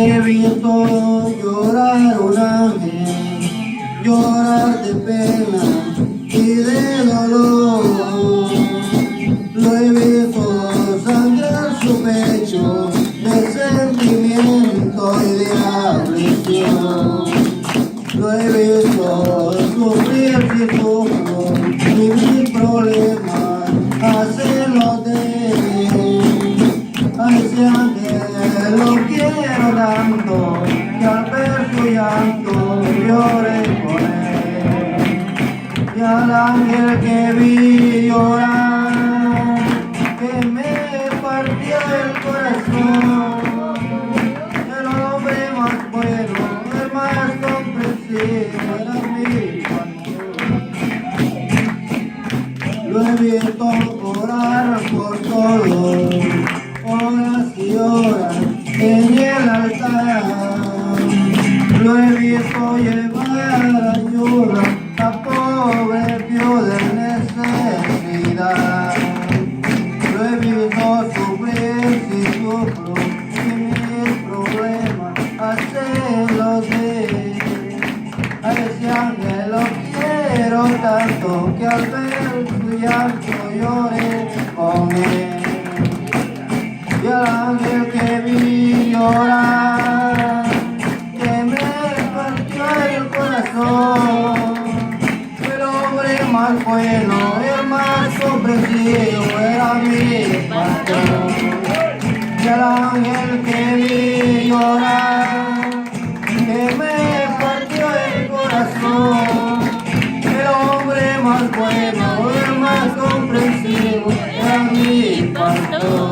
He visto llorar un ángel, llorar de pena y de dolor. Lo he visto sangrar su pecho de sentimiento y de aflicción. Lo he visto sufrir si sufro y mis problemas hacerlo de él. A ese ángel lo quiero tanto que al ver su llanto lloré por él. Y al ángel que vi llorar, que me partió el corazón, el hombre más bueno, el más comprensivo era mi Juan. Lo he visto orar por todos, horas y horas en el altar. Lo he visto llevar ayuda a pobre viuda en necesidad. Lo he visto sufrir si sufro y mis problemas hacerlos de él. A ese ángel lo quiero tanto que al ver su llanto lloré con él. Y al ángel que vi llorar, que me partió el corazón, el hombre más bueno, el más comprensivo era mi patrón. Y al ángel que vi llorar, que me partió el corazón, el hombre más bueno, el más comprensivo era mi pastor.